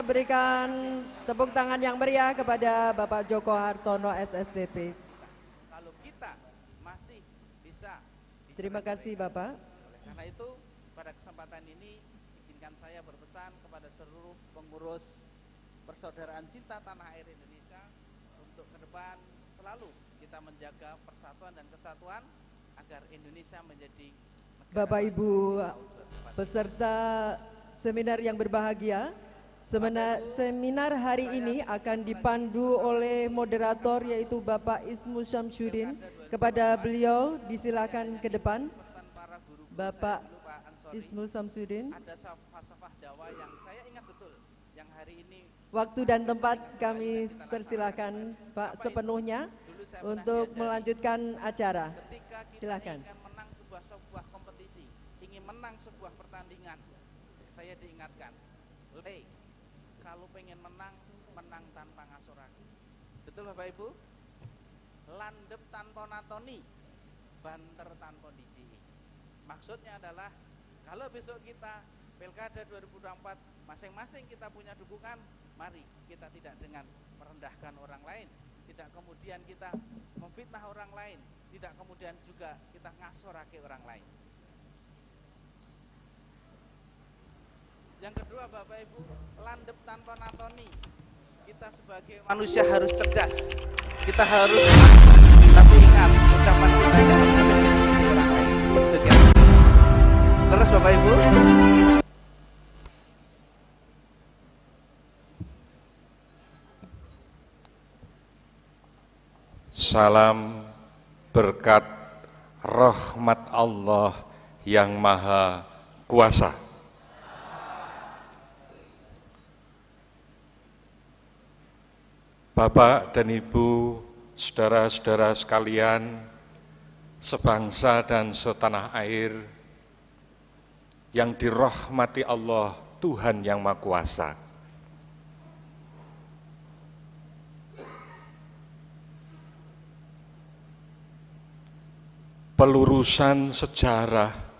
Berikan tepuk tangan yang meriah kepada Bapak Joko Hartono SSDP. Kalau kita masih bisa. Terima kasih Bapak. Karena itu pada kesempatan ini izinkan saya berpesan kepada seluruh pengurus persaudaraan cinta tanah air Indonesia untuk ke depan selalu kita menjaga persatuan dan kesatuan agar Indonesia menjadi Bapak Ibu peserta seminar yang berbahagia, seminar hari ini akan dipandu oleh moderator yaitu Bapak Ismu Syamsuddin. Kepada beliau disilakan ke depan. Bapak Ismu Syamsuddin. Ada falsafah Jawa yang saya ingat betul, yang hari ini waktu dan tempat kami persilakan Pak sepenuhnya untuk melanjutkan acara. Silakan. Ingin menang sebuah kompetisi, ingin menang sebuah pertandingan, saya diingatkan, kalau pengen menang, menang tanpa ngasoraki. Betul Bapak Ibu? Landep tanpa natoni, banter tanpa disihi. Maksudnya adalah kalau besok kita Pilkada 2024 masing-masing kita punya dukungan, mari kita tidak dengan merendahkan orang lain, tidak kemudian kita memfitnah orang lain, tidak kemudian juga kita ngasorake orang lain. Yang kedua Bapak Ibu, landep tanpa natoni. Kita sebagai manusia harus cerdas. Kita harus, tapi ingat ucapan kita jangan sampai menyakiti orang lain. Itu kira. Terus Bapak Ibu. Salam berkat rahmat Allah yang Maha Kuasa. Bapak dan Ibu, saudara-saudara sekalian, sebangsa dan setanah air yang dirahmati Allah, Tuhan yang Maha Kuasa. Pelurusan sejarah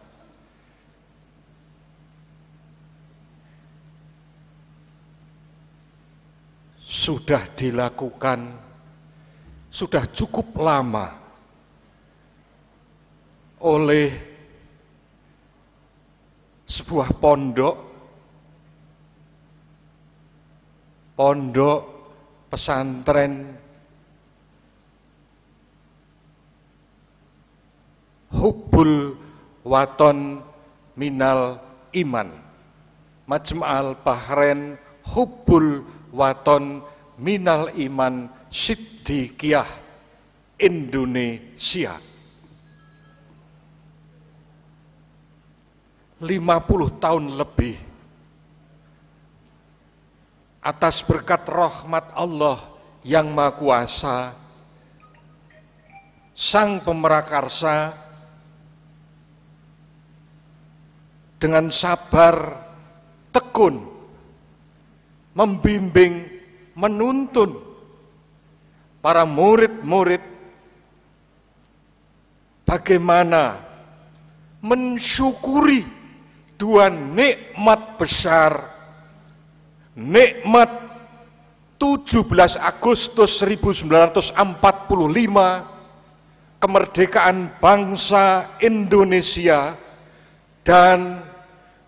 sudah dilakukan, sudah cukup lama oleh sebuah pondok pesantren Hubbul Waton Minal Iman, Majma'al Bahrain Hubbul Waton Minal Iman Siddiqiyah Indonesia. 50 tahun lebih atas berkat rahmat Allah yang Maha Kuasa, Sang Pemerakarsa dengan sabar tekun membimbing, menuntun para murid-murid bagaimana mensyukuri dua nikmat besar, nikmat 17 Agustus 1945, kemerdekaan bangsa Indonesia, dan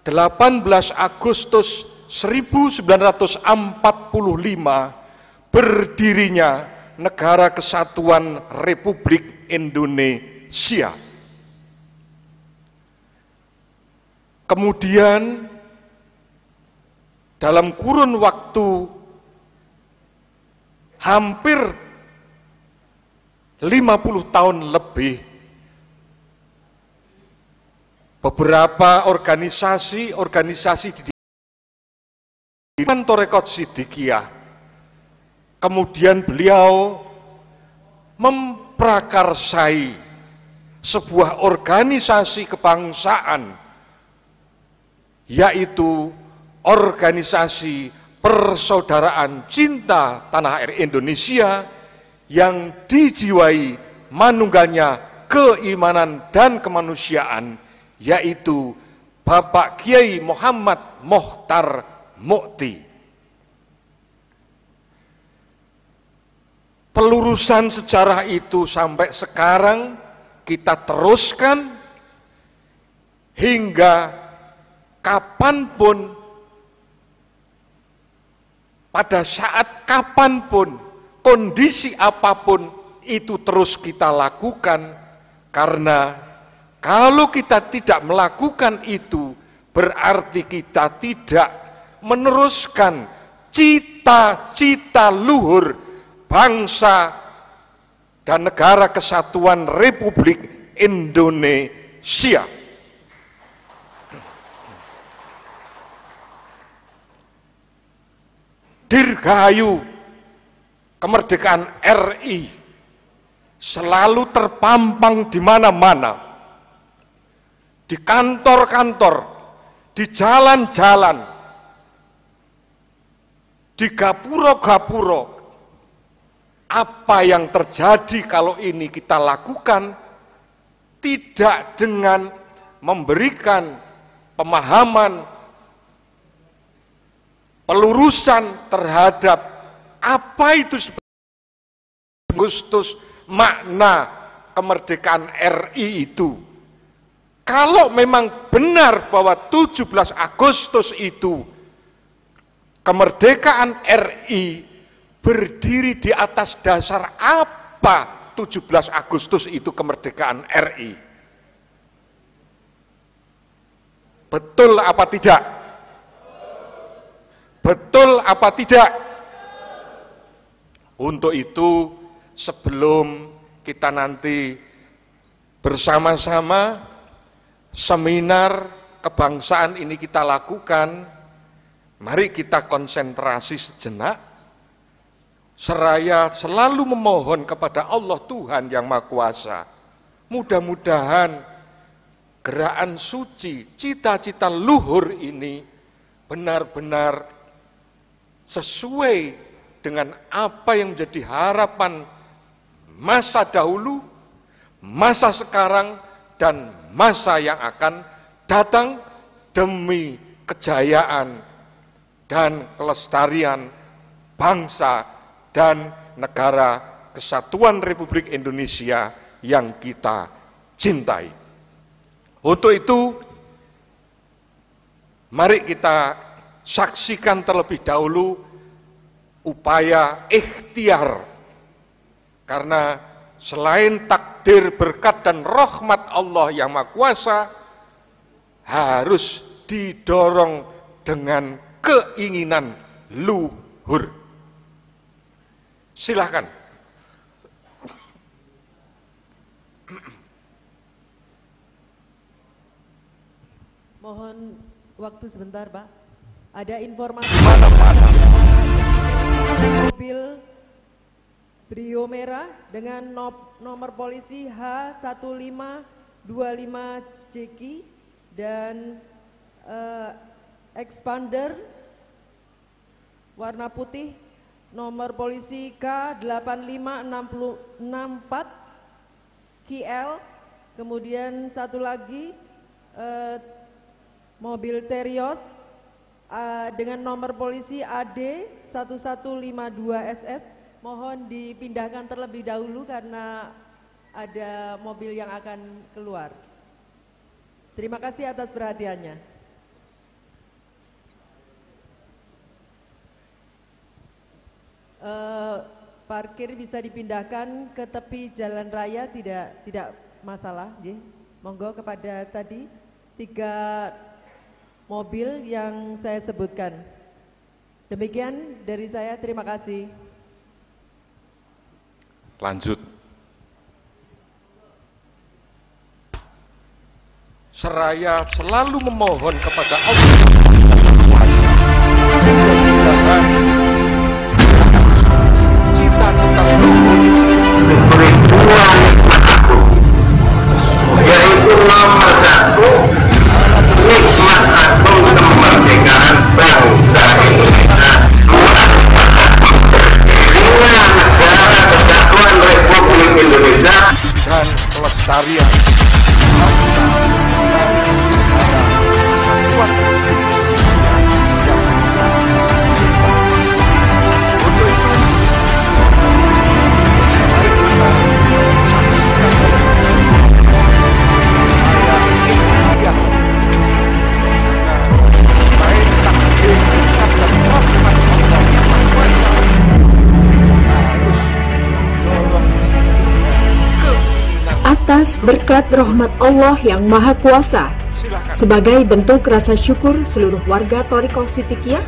18 Agustus 1945 berdirinya Negara Kesatuan Republik Indonesia. Kemudian dalam kurun waktu hampir 50 tahun lebih, beberapa organisasi di Torekot Siddiqiyah, kemudian beliau memprakarsai sebuah organisasi kebangsaan, yaitu Organisasi Persaudaraan Cinta Tanah Air Indonesia, yang dijiwai manunggalnya keimanan dan kemanusiaan, yaitu Bapak Kiai Muhammad Mokhtar Mukti. pelurusan sejarah itu sampai sekarang kita teruskan hingga kapanpun, pada saat kapanpun, kondisi apapun itu terus kita lakukan, karena kalau kita tidak melakukan itu berarti kita tidak meneruskan cita-cita luhur bangsa dan negara kesatuan Republik Indonesia. Dirgahayu kemerdekaan RI selalu terpampang di mana-mana, di kantor-kantor, di jalan-jalan, di gapuro-gapuro. Apa yang terjadi kalau ini kita lakukan tidak dengan memberikan pemahaman, pelurusan terhadap apa itu Agustus, makna kemerdekaan RI itu. Kalau memang benar bahwa 17 Agustus itu kemerdekaan RI berdiri di atas dasar apa 17 Agustus itu kemerdekaan RI? Betul apa tidak? Betul apa tidak? Untuk itu, sebelum kita nanti bersama-sama seminar kebangsaan ini kita lakukan, mari kita konsentrasi sejenak, seraya selalu memohon kepada Allah Tuhan yang Maha Kuasa. Mudah-mudahan gerakan suci, cita-cita luhur ini benar-benar sesuai dengan apa yang menjadi harapan masa dahulu, masa sekarang, dan masa yang akan datang demi kejayaan dan kelestarian bangsa dan negara kesatuan Republik Indonesia yang kita cintai. Untuk itu, mari kita saksikan terlebih dahulu upaya ikhtiar, karena selain takdir, berkat, dan rahmat Allah yang Maha Kuasa harus didorong dengan keinginan luhur. Silakan. Mohon waktu sebentar, Pak. Ada informasi mobil Brio merah dengan nomor polisi H1525JQ dan expander warna putih nomor polisi K8564QL, kemudian satu lagi mobil Terios dengan nomor polisi AD1152SS, mohon dipindahkan terlebih dahulu karena ada mobil yang akan keluar. Terima kasih atas perhatiannya. Parkir bisa dipindahkan ke tepi jalan raya, tidak masalah. Monggo kepada tadi 3 mobil yang saya sebutkan. Demikian dari saya, terima kasih. Lanjut. Seraya selalu memohon kepada Allah cita-cita luhur Ribuan nikmat yaitu nomor 1, nikmat agung kemerdekaan bangsa Indonesia, dengan negara kesatuan Republik Indonesia dan kelestarian Atas berkat rahmat Allah yang Maha Kuasa, Silakan. sebagai bentuk rasa syukur seluruh warga Thariqah Siddiqiyah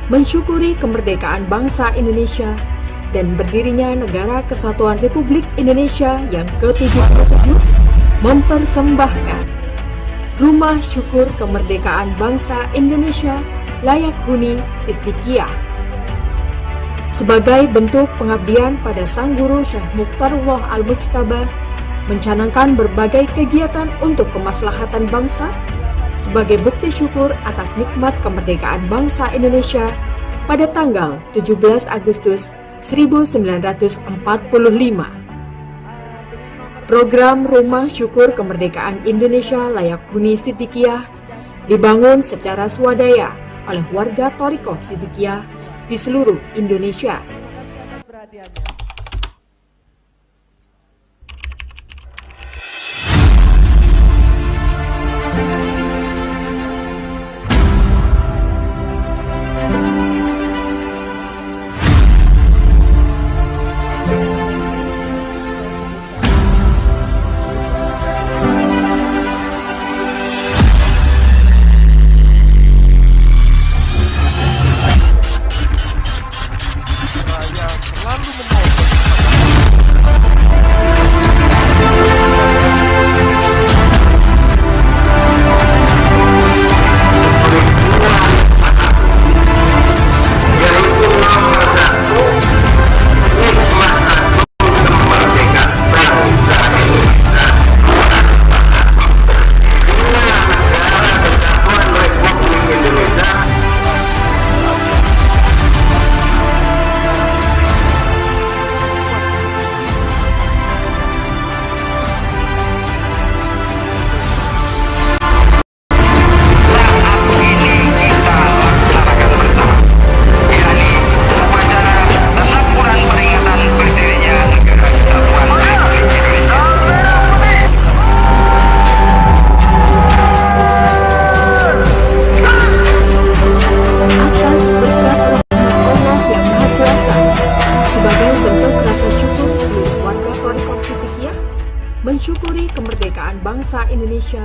mensyukuri kemerdekaan bangsa Indonesia dan berdirinya Negara Kesatuan Republik Indonesia yang ke-77, mempersembahkan Rumah Syukur Kemerdekaan Bangsa Indonesia Layak Huni Siddiqiyah sebagai bentuk pengabdian pada Sang Guru Syekh Mukhtarullah Al-Mujtaba, mencanangkan berbagai kegiatan untuk kemaslahatan bangsa sebagai bukti syukur atas nikmat kemerdekaan bangsa Indonesia pada tanggal 17 Agustus 1945. Program Rumah Syukur Kemerdekaan Indonesia Layak Huni Siddiqiyah dibangun secara swadaya oleh warga Thariqah Siddiqiyah di seluruh Indonesia. Terima kasih atas perhatiannya. Mensyukuri kemerdekaan bangsa Indonesia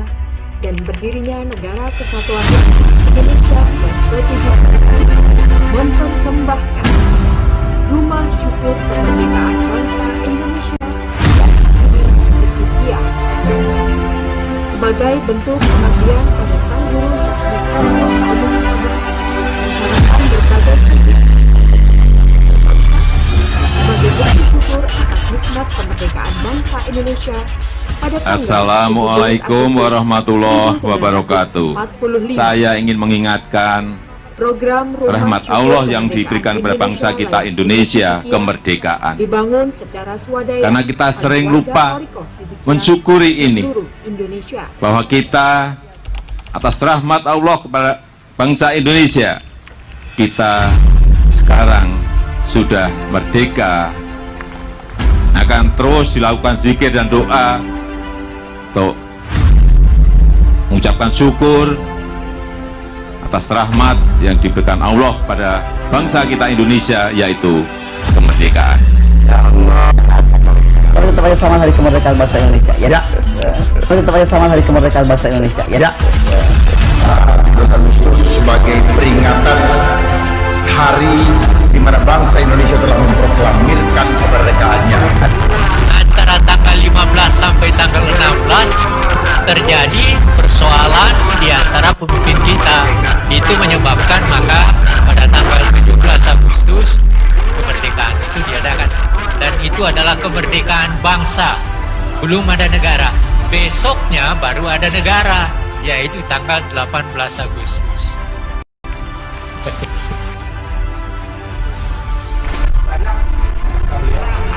dan berdirinya Negara Kesatuan Republik Indonesia yang ke-77, mempersembahkan Rumah Syukur Kemerdekaan Bangsa Indonesia Siddiqiyah sebagai bentuk pengabdian pada Sang Guru Syekh Mukhtarullah Al-Mujtaba, mencanangkan berbagai kegiatan sebagai bukti syukur atas nikmat kemerdekaan bangsa Indonesia pada tanggal Assalamualaikum warahmatullahi wabarakatuh. Saya ingin mengingatkan program rahmat Allah yang diberikan kepada bangsa kita Indonesia, kemerdekaan. Dibangun secara swadaya karena kita sering lupa mensyukuri ini, bahwa kita atas rahmat Allah kepada bangsa Indonesia, kita sekarang sudah merdeka. Akan terus dilakukan zikir dan doa untuk mengucapkan syukur atas rahmat yang diberikan Allah pada bangsa kita Indonesia, yaitu kemerdekaan. Ya Allah. Mari kita pada selamat hari kemerdekaan bangsa Indonesia. Yes. Mari kita pada selamat hari kemerdekaan bangsa Indonesia. Yes. 17 Agustus sebagai peringatan hari di mana bangsa Indonesia telah memproklamirkan kemerdekaannya. Antara tanggal 15 sampai tanggal 16 terjadi persoalan di antara pemimpin kita. Itu menyebabkan maka pada tanggal 17 Agustus kemerdekaan itu diadakan. Dan itu adalah kemerdekaan bangsa. Belum ada negara. Besoknya baru ada negara, yaitu tanggal 18 Agustus.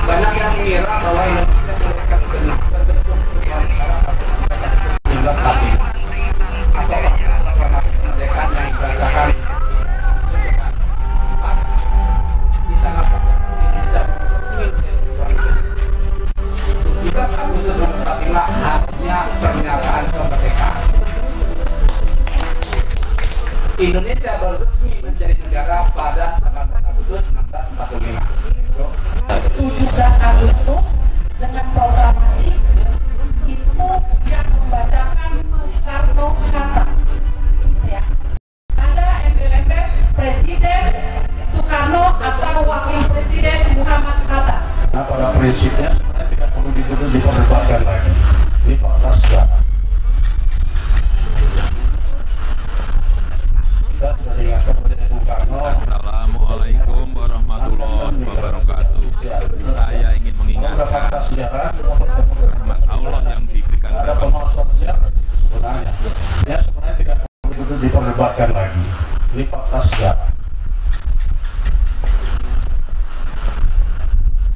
Banyak yang mengira bahwa Indonesia mereka benar terbentuk tapi atau kemerdekaan yang dirasakan di tanggal Indonesia 17 Agustus 1945 artinya pernyataan kemerdekaan. Indonesia baru resmi menjadi negara prinsipnya sebenarnya tidak perlu diperdebatkan lagi. Ini fakta sejarah. Kita sudah diingatkan oleh Bung Karno. Assalamualaikum warahmatullahi wabarakatuh. Saya ingin mengingatkan rahmat Allah yang diberikan ada pemalsuan sejarah sebenarnya. Ya sebenarnya tidak perlu diperdebatkan lagi. Ini fakta sejarah.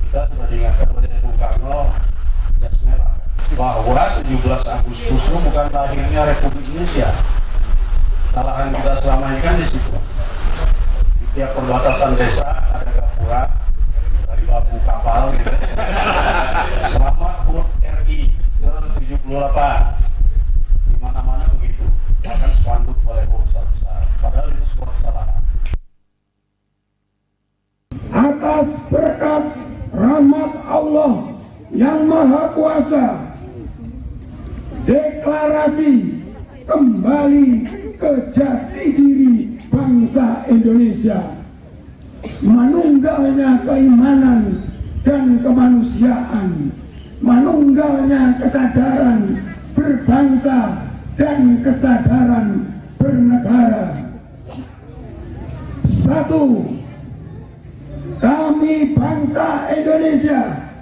Kita sudah diingatkan oleh Bung Karno bahwa 17 Agustus itu bukan lahirnya Republik Indonesia. Kesalahan kita selama ini kan di situ. Di tiap perbatasan desa ada gapura dari bambu kapal gitu. Selamat HUT RI ke-78. Di mana-mana begitu. Bahkan spanduk oleh besar-besar. Padahal itu sebuah kesalahan. Atas berkat rahmat Allah yang Maha Kuasa, deklarasi kembali ke jati diri bangsa Indonesia, manunggalnya keimanan dan kemanusiaan, manunggalnya kesadaran berbangsa dan kesadaran bernegara. 1. Kami bangsa Indonesia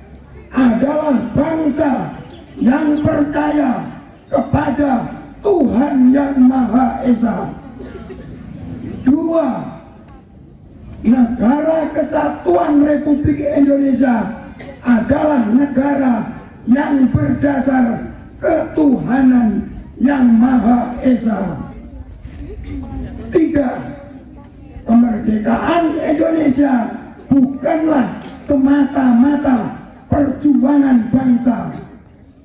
adalah bangsa yang percaya kepada Tuhan Yang Maha Esa. 2. Negara Kesatuan Republik Indonesia adalah negara yang berdasar ketuhanan Yang Maha Esa. 3. Kemerdekaan Indonesia bukanlah semata-mata perjuangan bangsa,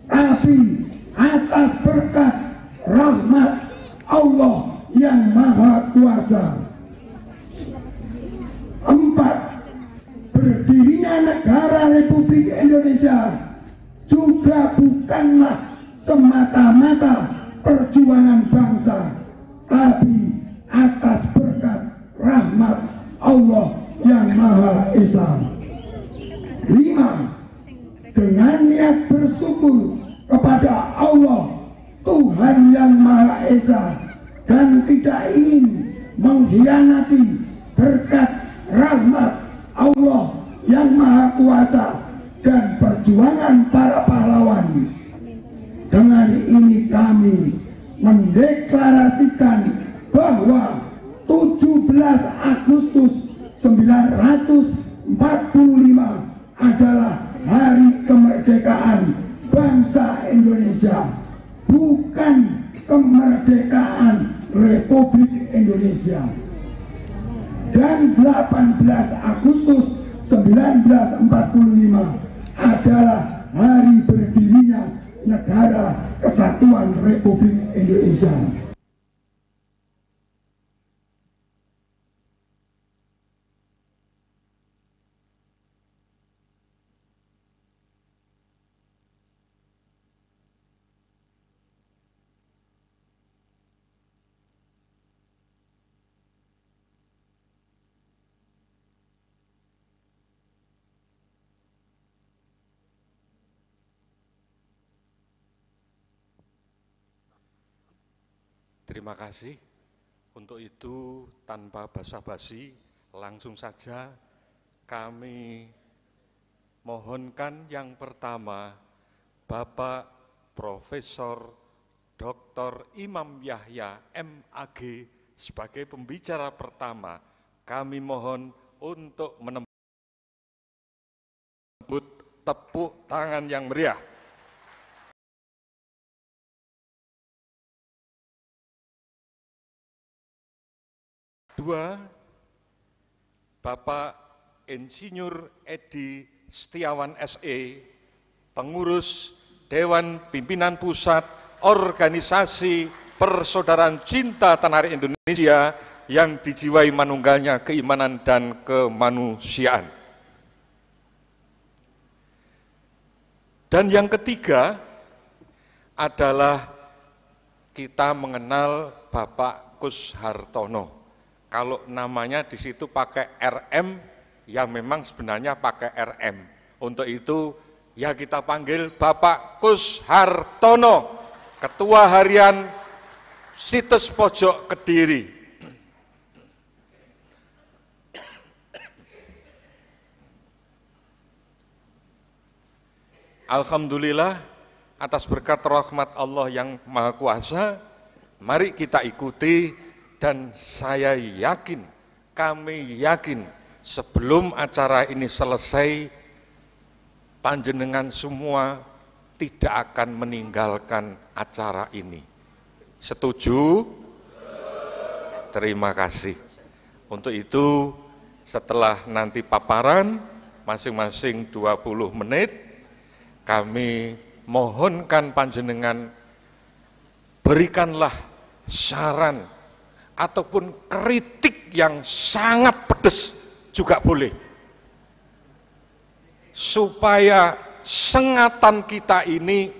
tapi atas berkat rahmat Allah yang Maha Kuasa. 4. Berdirinya negara Republik Indonesia juga bukanlah semata-mata perjuangan bangsa, tapi atas berkat rahmat Allah yang Maha Esa. 5. Dengan niat bersyukur kepada Allah Tuhan Yang Maha Esa dan tidak ingin mengkhianati berkat rahmat Allah yang Maha Kuasa dan perjuangan para pahlawan. Dengan ini kami mendeklarasikan bahwa 17 Agustus 1945 adalah hari kemerdekaan bangsa Indonesia, bukan kemerdekaan Republik Indonesia. Dan 18 Agustus 1945 adalah hari berdirinya Negara Kesatuan Republik Indonesia. Terima kasih. Untuk itu tanpa basa-basi langsung saja kami mohonkan yang pertama Bapak Profesor Dr. Imam Yahya MAG sebagai pembicara pertama. Kami mohon untuk menembut tepuk tangan yang meriah. Kedua, Bapak Insinyur Edi Setiawan SE, pengurus Dewan Pimpinan Pusat Organisasi Persaudaraan Cinta Tanah Air Indonesia yang dijiwai manunggalnya keimanan dan kemanusiaan. Dan yang ketiga adalah kita mengenal Bapak Kus Hartono. Kalau namanya di situ pakai RM, ya memang sebenarnya pakai RM. Untuk itu ya kita panggil Bapak Kus Hartono, Ketua Harian Situs Pojok Kediri. Alhamdulillah atas berkat rahmat Allah yang Maha Kuasa, mari kita ikuti, dan saya yakin, kami yakin sebelum acara ini selesai, panjenengan semua tidak akan meninggalkan acara ini. Setuju? Terima kasih. Untuk itu setelah nanti paparan masing-masing 20 menit, kami mohonkan panjenengan berikanlah saran ataupun kritik yang sangat pedas juga boleh, supaya sengatan kita ini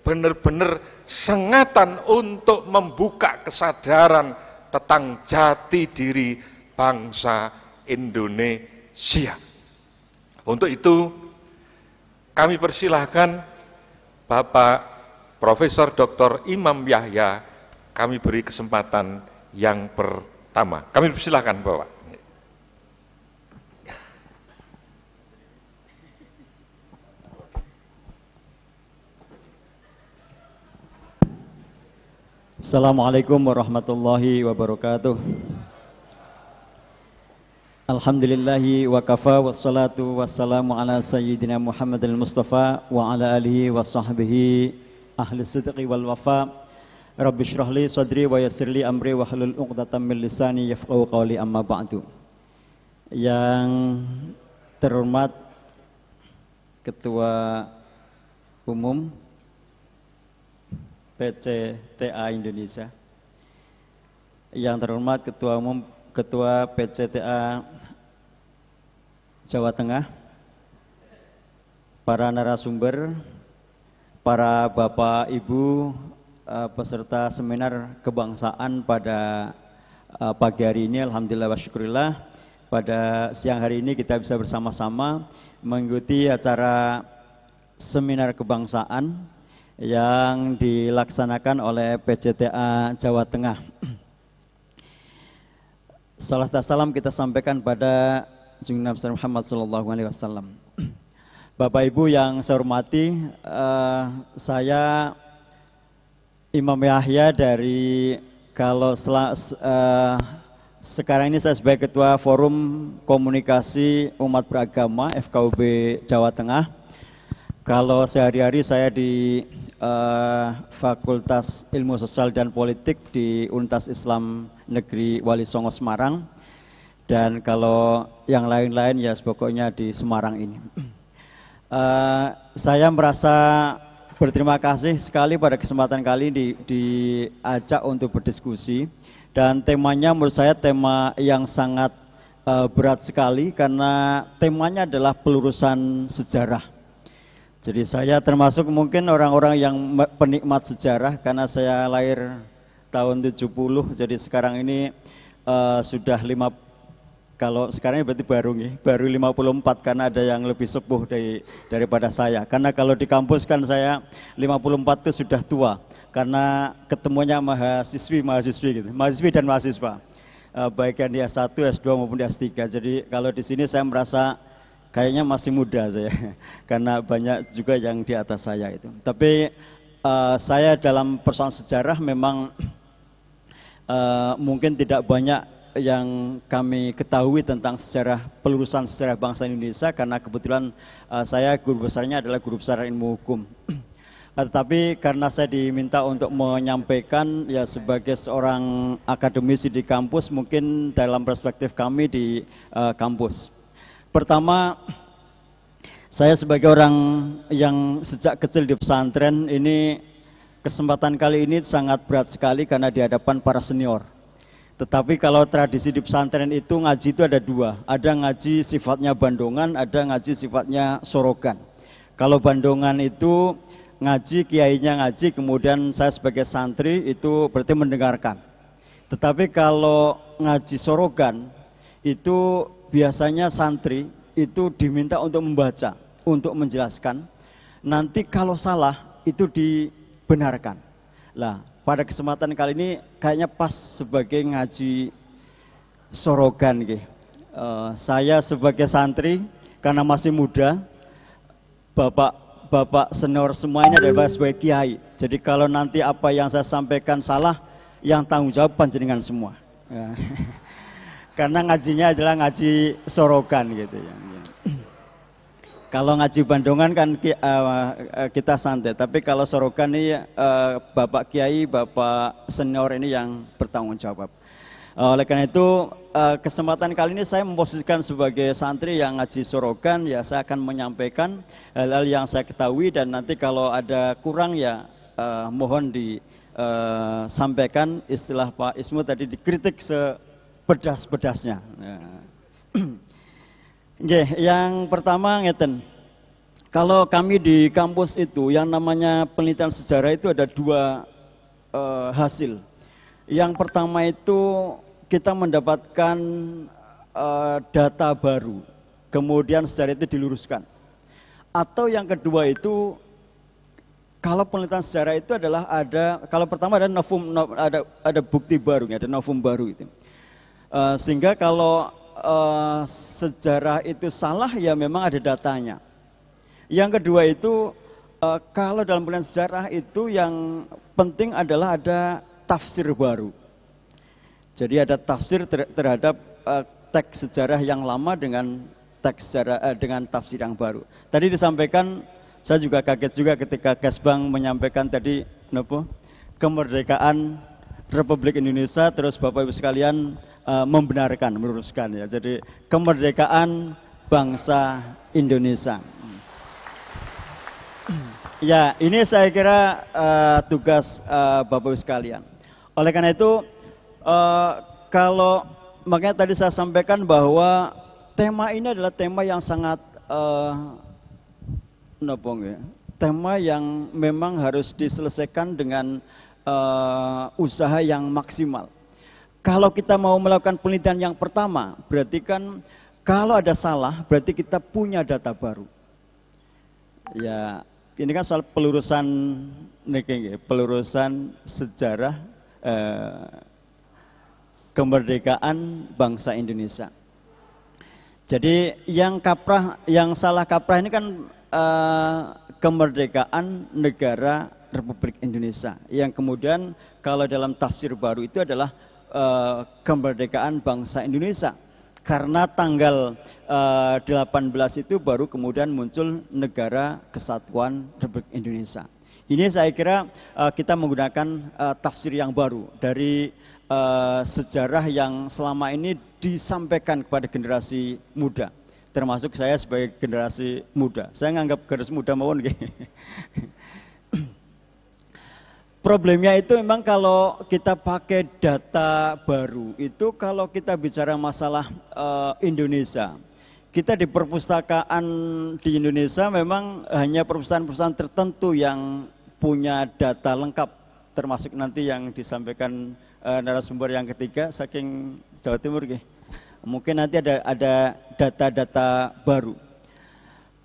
benar-benar sengatan untuk membuka kesadaran tentang jati diri bangsa Indonesia. Untuk itu kami persilahkan Bapak Profesor Dr. Imam Yahya, kami beri kesempatan yang pertama. Kami persilahkan Bapak. Assalamualaikum warahmatullahi wabarakatuh. Alhamdulillahi wa kafa wassalatu wassalamu ala sayyidina Muhammadil Mustafa wa ala alihi wa sahbihi ahli sidqi wal wafa. Rabbi shrah li sadri wa yassir li amri wa hlul 'uqdatam min lisani yafqahu qawli, amma ba'du. Yang terhormat Ketua Umum PCTA Indonesia, yang terhormat Ketua PCTA Jawa Tengah, para narasumber, para Bapak Ibu peserta seminar kebangsaan pada pagi hari ini. Alhamdulillah wa syukurillah, pada siang hari ini kita bisa bersama-sama mengikuti acara seminar kebangsaan yang dilaksanakan oleh PCTA Jawa Tengah. Salam dan salam kita sampaikan pada Junjungan Nabi Muhammad SAW. Bapak Ibu yang saya hormati, saya Imam Yahya dari, sekarang ini saya sebagai Ketua Forum Komunikasi Umat Beragama FKUB Jawa Tengah. Kalau sehari-hari saya di Fakultas Ilmu Sosial dan Politik di Universitas Islam Negeri Wali Songo Semarang, dan kalau yang lain-lain ya pokoknya di Semarang ini. Saya merasa berterima kasih sekali pada kesempatan kali ini diajak untuk berdiskusi, dan temanya menurut saya tema yang sangat berat sekali karena temanya adalah pelurusan sejarah. Jadi saya termasuk mungkin orang-orang yang penikmat sejarah karena saya lahir tahun 70, jadi sekarang ini sudah kalau sekarang ini berarti baru 54 karena ada yang lebih sepuh daripada saya. Karena kalau di kampus kan saya 54 itu sudah tua karena ketemunya mahasiswi gitu, mahasiswi dan mahasiswa, baik yang di S1, S2 maupun di S3. Jadi kalau di sini saya merasa kayaknya masih muda saya, karena banyak juga yang di atas saya itu. Tapi saya dalam persoalan sejarah memang mungkin tidak banyak yang kami ketahui tentang sejarah pelurusan sejarah bangsa Indonesia, karena kebetulan saya guru besarnya adalah guru besar ilmu hukum. Tetapi karena saya diminta untuk menyampaikan ya sebagai seorang akademisi di kampus, mungkin dalam perspektif kami di kampus. Pertama, saya sebagai orang yang sejak kecil di pesantren ini, kesempatan kali ini sangat berat sekali karena di hadapan para senior. Tetapi kalau tradisi di pesantren itu ngaji itu ada dua, ada ngaji sifatnya bandongan, ada ngaji sifatnya sorogan. Kalau bandongan itu ngaji, kiainya ngaji, kemudian saya sebagai santri itu berarti mendengarkan. Tetapi kalau ngaji sorogan itu biasanya santri itu diminta untuk membaca. untuk menjelaskan. Nanti kalau salah itu dibenarkan. Lah, pada kesempatan kali ini kayaknya pas sebagai ngaji sorogan gitu. Saya sebagai santri karena masih muda, bapak senior semua ini adalah sebagai kiai. Jadi kalau nanti apa yang saya sampaikan salah, yang tanggung jawab panjenengan semua. Ya. Karena ngajinya adalah ngaji sorogan gitu ya. Kalau ngaji Bandungan kan kita santai, tapi kalau sorogan ini bapak kiai, bapak senior ini yang bertanggung jawab. Oleh karena itu kesempatan kali ini saya memposisikan sebagai santri yang ngaji sorogan, ya saya akan menyampaikan hal-hal yang saya ketahui, dan nanti kalau ada kurang ya mohon disampaikan. Istilah Pak Ismu tadi dikritik sepedas-pedasnya. Yang pertama ngeten, kalau kami di kampus itu yang namanya penelitian sejarah itu ada dua hasil. Yang pertama itu kita mendapatkan data baru, kemudian sejarah itu diluruskan. Atau yang kedua itu, kalau penelitian sejarah itu adalah kalau pertama ada novum, ada bukti baru, ada novum baru itu. Sehingga kalau sejarah itu salah ya memang ada datanya. Yang kedua itu kalau dalam penelitian sejarah itu yang penting adalah ada tafsir baru. Jadi ada tafsir terhadap teks sejarah yang lama dengan teks sejarah dengan tafsir yang baru. Tadi disampaikan, saya juga kaget juga ketika Kesbang menyampaikan tadi kemerdekaan Republik Indonesia, terus Bapak Ibu sekalian membenarkan, meluruskan ya. Jadi kemerdekaan bangsa Indonesia. Ya, ini saya kira tugas Bapak Ibu sekalian. Oleh karena itu, kalau makanya tadi saya sampaikan bahwa tema ini adalah tema yang sangat tema yang memang harus diselesaikan dengan usaha yang maksimal. Kalau kita mau melakukan penelitian yang pertama, berarti kan kalau ada salah, berarti kita punya data baru. Ya, ini kan soal pelurusan sejarah kemerdekaan bangsa Indonesia. Jadi yang salah kaprah ini kan kemerdekaan negara Republik Indonesia. Yang kemudian kalau dalam tafsir baru itu adalah kemerdekaan bangsa Indonesia, karena tanggal 18 itu baru kemudian muncul Negara Kesatuan Republik Indonesia. Ini saya kira kita menggunakan tafsir yang baru dari sejarah yang selama ini disampaikan kepada generasi muda, termasuk saya sebagai generasi muda. Saya nganggap generasi muda mawon. Problemnya itu memang kalau kita pakai data baru itu, kalau kita bicara masalah Indonesia, kita di perpustakaan di Indonesia memang hanya perusahaan-perusahaan tertentu yang punya data lengkap, termasuk nanti yang disampaikan narasumber yang ketiga saking Jawa Timur. Mungkin nanti ada data-data baru.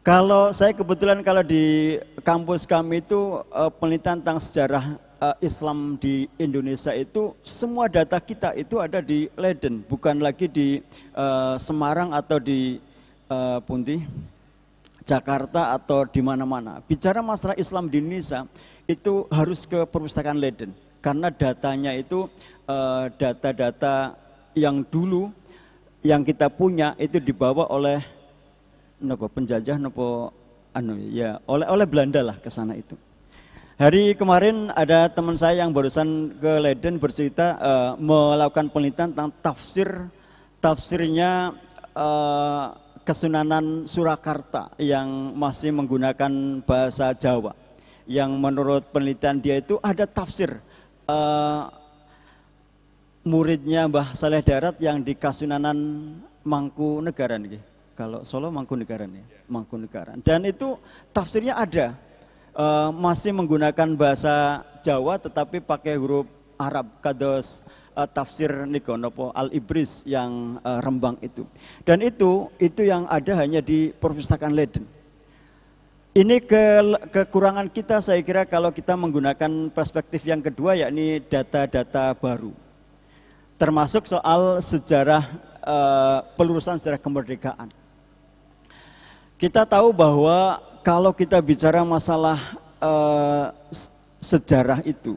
Kalau saya kebetulan kalau di kampus kami itu penelitian tentang sejarah Islam di Indonesia itu semua data kita itu ada di Leiden, bukan lagi di Semarang atau di Jakarta atau di mana-mana. Bicara masalah Islam di Indonesia itu harus ke perpustakaan Leiden, karena datanya itu data-data yang dulu yang kita punya itu dibawa oleh penjajah oleh Belanda lah ke sana itu. Hari kemarin ada teman saya yang barusan ke Leiden bercerita melakukan penelitian tentang tafsirnya Kesunanan Surakarta yang masih menggunakan bahasa Jawa, yang menurut penelitian dia itu ada tafsir muridnya Mbah Saleh Darat yang di Kasunanan Mangkunegaran. Kalau Solo Mangkunegaran ya, Mangkunegaran. Dan itu tafsirnya ada. Masih menggunakan bahasa Jawa tetapi pakai huruf Arab, kados tafsir Al-Ibris yang Rembang itu. Dan itu yang ada hanya di perpustakaan Leiden. Ini kekurangan kita, saya kira kalau kita menggunakan perspektif yang kedua, yakni data-data baru. Termasuk soal sejarah, pelurusan sejarah kemerdekaan. Kita tahu bahwa kalau kita bicara masalah sejarah itu,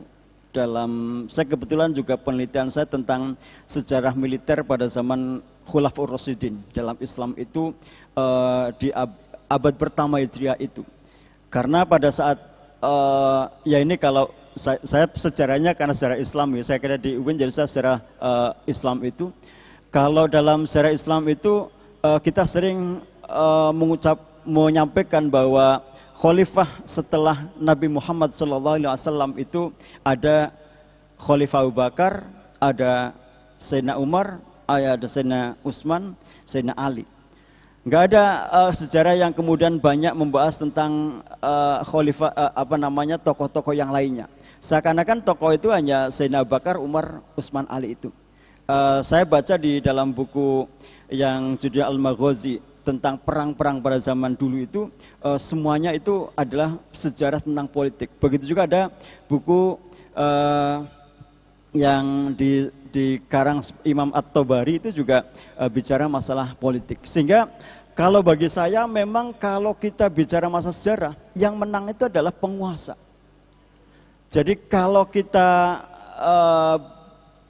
saya kebetulan juga penelitian saya tentang sejarah militer pada zaman Khulafaur Rasyidin dalam Islam itu di abad pertama Hijriah itu. Karena pada saat ya ini kalau saya sejarahnya karena sejarah Islam ya, saya kira di UIN jadi saya sejarah Islam itu. Kalau dalam sejarah Islam itu kita sering menyampaikan bahwa khalifah setelah Nabi Muhammad SAW itu ada Khalifah Abu Bakar, ada Sayyidina Umar, ada Sayyidina Utsman, Sayyidina Ali. Enggak ada sejarah yang kemudian banyak membahas tentang khalifah tokoh-tokoh yang lainnya. Seakan-akan tokoh itu hanya Sayyidina Abu Bakar, Umar, Utsman, Ali itu. Saya baca di dalam buku yang judulnya Al-Maghazi tentang perang-perang pada zaman dulu itu, semuanya itu adalah sejarah tentang politik. Begitu juga ada buku yang dikarang Imam At-Tabari itu juga bicara masalah politik. Sehingga kalau bagi saya memang kalau kita bicara masalah sejarah, yang menang itu adalah penguasa. Jadi kalau kita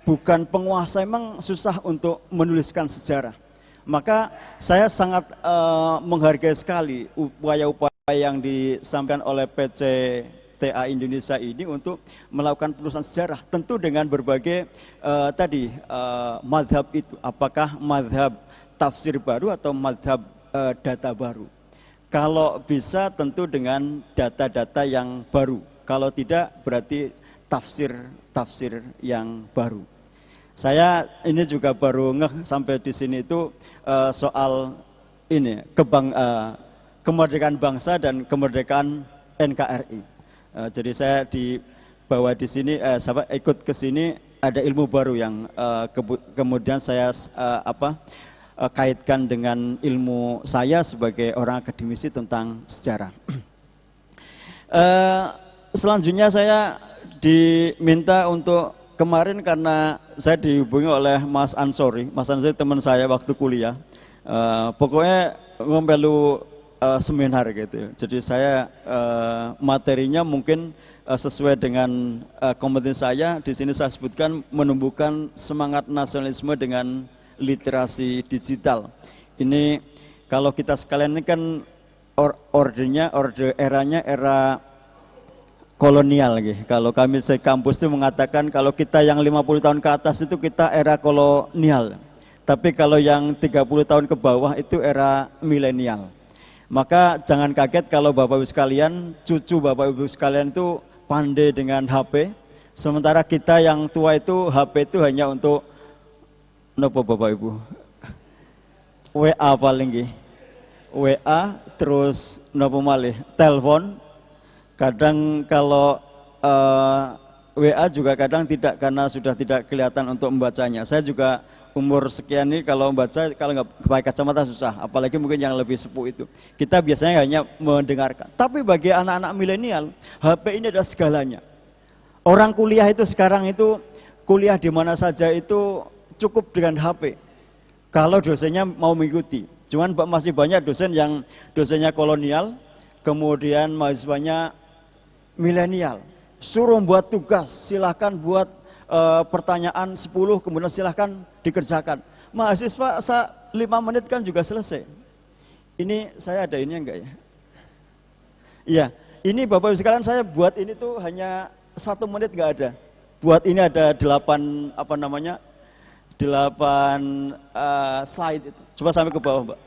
bukan penguasa, memang susah untuk menuliskan sejarah. Maka saya sangat menghargai sekali upaya-upaya yang disampaikan oleh PCTA Indonesia ini untuk melakukan penulisan sejarah, tentu dengan berbagai mazhab itu, apakah mazhab tafsir baru atau mazhab data baru. Kalau bisa tentu dengan data-data yang baru, kalau tidak berarti tafsir yang baru. Saya ini juga baru ngeh sampai di sini itu soal ini kemerdekaan bangsa dan kemerdekaan NKRI. Jadi saya dibawa di sini, ikut ke sini ada ilmu baru yang kemudian saya kaitkan dengan ilmu saya sebagai orang akademisi tentang sejarah. Selanjutnya saya diminta untuk kemarin karena saya dihubungi oleh Mas Ansori. Mas Ansori teman saya waktu kuliah. Pokoknya ngompelu seminar gitu. Jadi saya materinya mungkin sesuai dengan kompetensi saya. Di sini saya sebutkan menumbuhkan semangat nasionalisme dengan literasi digital. Ini kalau kita sekalian ini kan orde eranya era kolonial gitu. Kalau kami di kampus itu mengatakan kalau kita yang 50 tahun ke atas itu kita era kolonial. Tapi kalau yang 30 tahun ke bawah itu era milenial. Maka jangan kaget kalau Bapak Ibu sekalian, cucu Bapak Ibu sekalian itu pandai dengan HP. Sementara kita yang tua itu HP itu hanya untuk nopo Bapak Ibu? WA paling nggih. WA terus nopo malih? Telepon. Kadang kalau WA juga kadang tidak karena sudah tidak kelihatan untuk membacanya. Saya juga umur sekian ini kalau membaca, kalau nggak pakai kacamata susah, apalagi mungkin yang lebih sepuh itu. Kita biasanya hanya mendengarkan. Tapi bagi anak-anak milenial, HP ini adalah segalanya. Orang kuliah itu sekarang itu, kuliah di mana saja itu cukup dengan HP. Kalau dosennya mau mengikuti. Cuman masih banyak dosen yang dosennya kolonial, kemudian mahasiswanya milenial. Suruh buat tugas, silahkan buat pertanyaan 10, kemudian silahkan dikerjakan. Mahasiswa 5 menit kan juga selesai. Ini saya ada ini enggak ya? Iya, ini Bapak Ibu sekalian saya buat ini tuh hanya 1 menit enggak ada. Buat ini ada 8 slide itu. Coba sampai ke bawah, Mbak.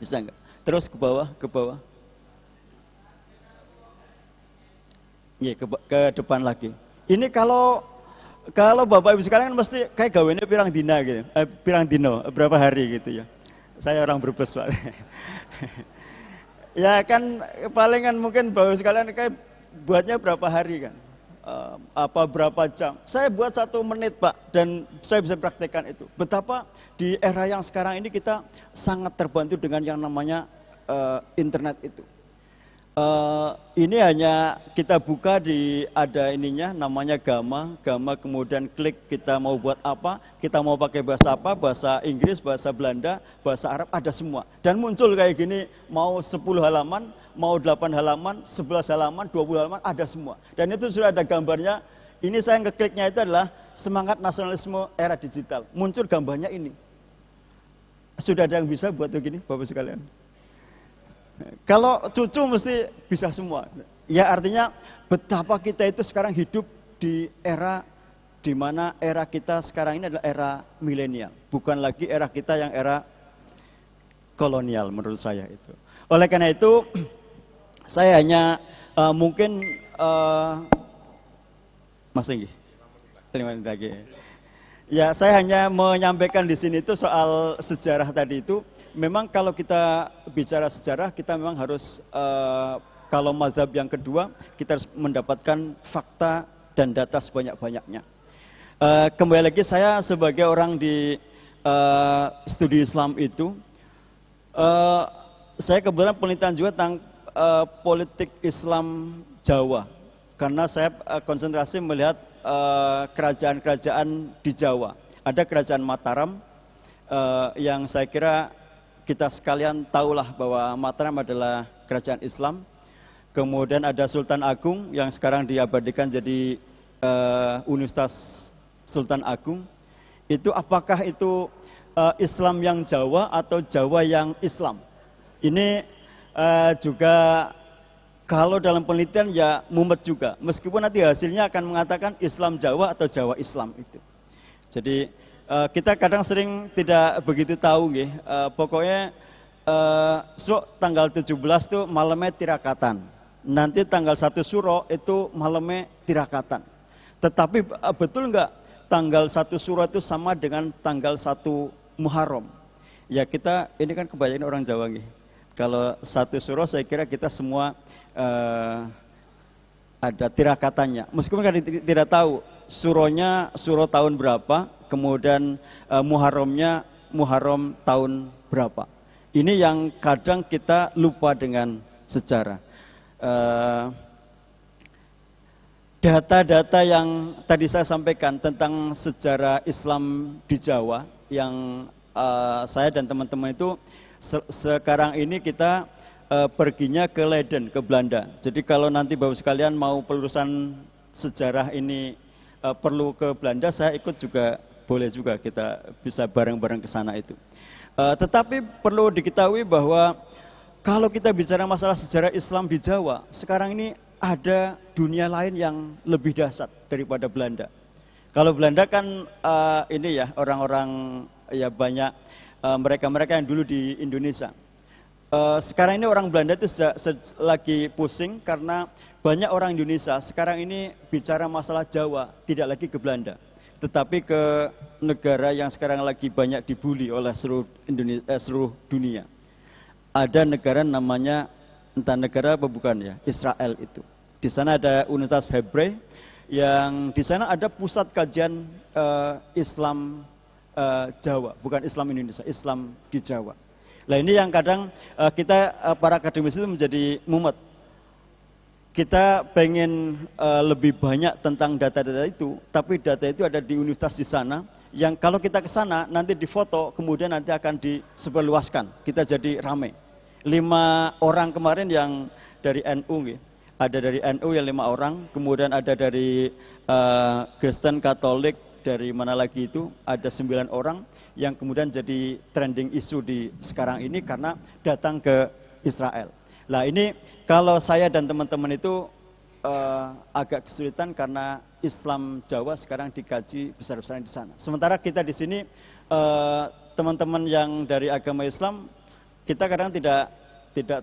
Bisa enggak? Terus ke bawah, ke bawah. Iya, ke depan lagi. Ini kalau Bapak Ibu sekalian mesti kayak gawene pirang dina gitu. Pirang dino, berapa hari gitu ya. Saya orang Brebes, Pak. Ya kan palingan mungkin Bapak Ibu sekalian kayak buatnya berapa hari kan. Berapa jam. Saya buat 1 menit, Pak, dan saya bisa praktekkan itu. Betapa di era yang sekarang ini kita sangat terbantu dengan yang namanya internet itu. Ini hanya kita buka di ada ininya namanya Gamma kemudian klik kita mau buat apa, kita mau pakai bahasa apa, bahasa Inggris, bahasa Belanda, bahasa Arab, ada semua. Dan muncul kayak gini, mau 10 halaman, mau 8 halaman, 11 halaman, 20 halaman, ada semua. Dan itu sudah ada gambarnya. Ini saya ngekliknya itu adalah semangat nasionalisme era digital. Muncul gambarnya ini. Sudah ada yang bisa buat begini, Bapak sekalian? Kalau cucu mesti bisa semua. Ya artinya betapa kita itu sekarang hidup di era di mana era kita sekarang ini adalah era milenial, bukan lagi era kita yang era kolonial menurut saya itu. Oleh karena itu saya hanya mungkin masih 5 menit lagi. Ya, saya hanya menyampaikan di sini itu soal sejarah tadi itu. Memang kalau kita bicara sejarah, kita memang harus, kalau mazhab yang kedua, kita harus mendapatkan fakta dan data sebanyak-banyaknya. Kembali lagi saya sebagai orang di studi Islam itu, saya kebetulan penelitian juga tentang politik Islam Jawa. Karena saya konsentrasi melihat kerajaan-kerajaan di Jawa. Ada kerajaan Mataram yang saya kira kita sekalian tahulah bahwa Mataram adalah kerajaan Islam. Kemudian ada Sultan Agung yang sekarang diabadikan jadi Universitas Sultan Agung. Itu apakah itu Islam yang Jawa atau Jawa yang Islam? Ini juga kalau dalam penelitian ya mumet juga. Meskipun nanti hasilnya akan mengatakan Islam Jawa atau Jawa Islam itu. Jadi kita kadang sering tidak begitu tahu nggih. Pokoknya tanggal 17 itu malamnya tirakatan. Nanti tanggal 1 Syuro itu malamnya tirakatan. Tetapi betul enggak tanggal 1 Syuro itu sama dengan tanggal 1 Muharram? Ya kita ini kan kebanyakan orang Jawa nggih. Kalau 1 Syuro saya kira kita semua ada tirakatannya. Meskipun kan tidak tahu Syuronya Syuro tahun berapa, kemudian Muharramnya Muharram tahun berapa. Ini yang kadang kita lupa dengan sejarah. Data-data yang tadi saya sampaikan tentang sejarah Islam di Jawa yang saya dan teman-teman itu sekarang ini kita perginya ke Leiden, ke Belanda. Jadi kalau nanti Bapak sekalian mau pelurusan sejarah ini perlu ke Belanda, saya ikut juga, boleh juga, kita bisa bareng-bareng ke sana itu. Tetapi perlu diketahui bahwa kalau kita bicara masalah sejarah Islam di Jawa, sekarang ini ada dunia lain yang lebih dahsyat daripada Belanda. Kalau Belanda kan ini ya orang-orang ya banyak mereka-mereka yang dulu di Indonesia. Sekarang ini orang Belanda itu lagi pusing karena banyak orang Indonesia sekarang ini bicara masalah Jawa, tidak lagi ke Belanda, tetapi ke negara yang sekarang lagi banyak dibully oleh seluruh dunia. Ada negara namanya, entah negara apa bukan ya, Israel itu. Di sana ada Universitas Hebrew yang di sana ada pusat kajian Islam Jawa, bukan Islam Indonesia, Islam di Jawa. Nah ini yang kadang kita para akademis itu menjadi mumet. Kita pengen lebih banyak tentang data-data itu, tapi data itu ada di universitas di sana, yang kalau kita ke sana nanti difoto, kemudian nanti akan disebarluaskan, kita jadi rame. 5 orang kemarin yang dari NU, ada dari NU yang 5 orang, kemudian ada dari Kristen Katolik, dari mana lagi itu, ada 9 orang, yang kemudian jadi trending isu di sekarang ini karena datang ke Israel. Nah ini kalau saya dan teman-teman itu agak kesulitan karena Islam Jawa sekarang dikaji besar-besaran di sana. Sementara kita di sini teman-teman yang dari agama Islam, kita kadang tidak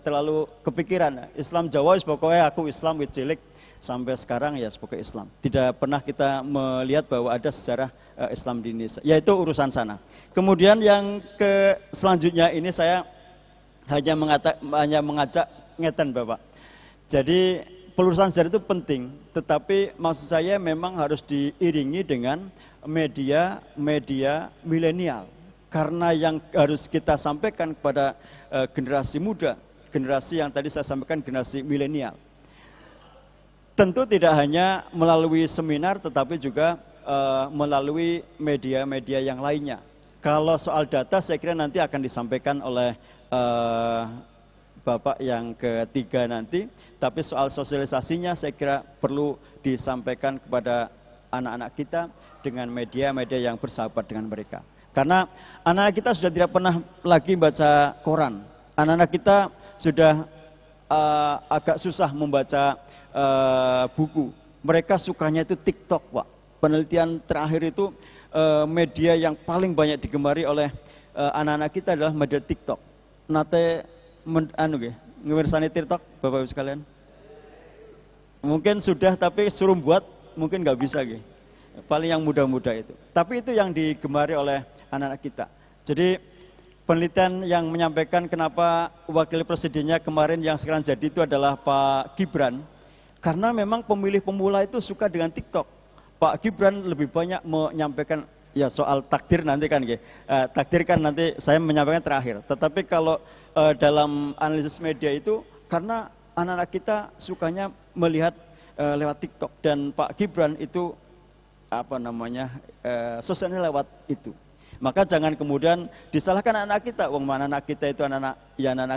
terlalu kepikiran. Islam Jawa pokoknya aku Islam with cilik sampai sekarang ya sebagai Islam. Tidak pernah kita melihat bahwa ada sejarah Islam di Indonesia, yaitu urusan sana. Kemudian yang selanjutnya ini saya hanya mengajak ngeten Bapak. Jadi pelurusan sejarah itu penting, tetapi maksud saya memang harus diiringi dengan media milenial. Karena yang harus kita sampaikan kepada generasi muda, generasi yang tadi saya sampaikan, generasi milenial. Tentu tidak hanya melalui seminar, tetapi juga melalui media-media yang lainnya. Kalau soal data saya kira nanti akan disampaikan oleh Bapak yang ketiga nanti, tapi soal sosialisasinya saya kira perlu disampaikan kepada anak-anak kita dengan media-media yang bersahabat dengan mereka. Karena anak-anak kita sudah tidak pernah lagi baca koran, anak-anak kita sudah agak susah membaca buku. Mereka sukanya itu TikTok, Pak. Penelitian terakhir itu media yang paling banyak digemari oleh anak-anak kita adalah media TikTok. Nate ngewirsani TikTok, Bapak Ibu sekalian. Mungkin sudah, tapi suruh buat mungkin nggak bisa gitu. Paling yang muda-muda itu. Tapi itu yang digemari oleh anak-anak kita. Jadi penelitian yang menyampaikan kenapa wakil presidennya kemarin yang sekarang jadi itu adalah Pak Gibran. Karena memang pemilih pemula itu suka dengan TikTok. Pak Gibran lebih banyak menyampaikan ya soal takdir nanti kan, takdir kan nanti saya menyampaikan terakhir. Tetapi kalau dalam analisis media itu karena anak-anak kita sukanya melihat lewat TikTok dan Pak Gibran itu sosialnya lewat itu. Maka jangan kemudian disalahkan anak kita, wong mana anak kita itu anak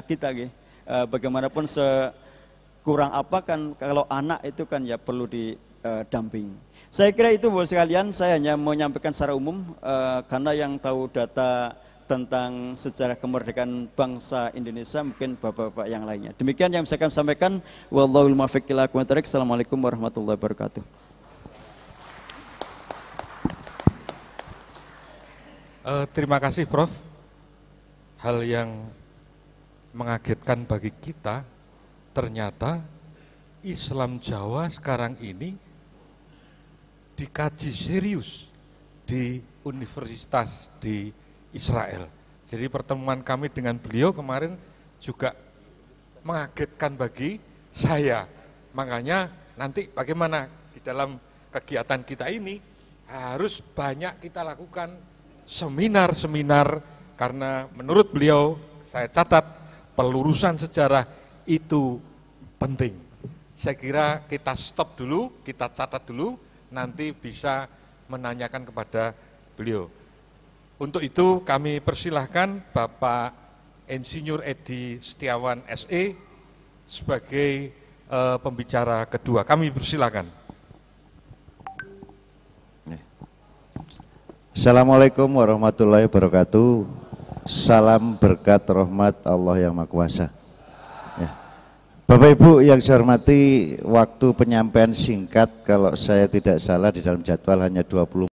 kita, bagaimanapun sekurang apa kan kalau anak itu kan ya perlu didampingi. Saya kira itu Bapak sekalian, saya hanya menyampaikan secara umum karena yang tahu data tentang sejarah kemerdekaan bangsa Indonesia mungkin bapak-bapak yang lainnya. Demikian yang bisa kami sampaikan. Wallahul muwaffiq ila aqwamit thoriq. Assalamualaikum warahmatullahi wabarakatuh. Terima kasih Prof. Hal yang mengagetkan bagi kita, ternyata Islam Jawa sekarang ini dikaji serius di universitas di Israel. Jadi pertemuan kami dengan beliau kemarin juga mengagetkan bagi saya. Makanya nanti bagaimana di dalam kegiatan kita ini harus banyak kita lakukan seminar-seminar karena menurut beliau, saya catat, pelurusan sejarah itu penting. Saya kira kita stop dulu, kita catat dulu, nanti bisa menanyakan kepada beliau. Untuk itu kami persilahkan Bapak Insinyur Edi Setiawan SE sebagai pembicara kedua. Kami persilahkan. Assalamualaikum warahmatullahi wabarakatuh. Salam berkat rahmat Allah yang Maha Kuasa. Bapak Ibu yang saya hormati, waktu penyampaian singkat kalau saya tidak salah di dalam jadwal hanya 20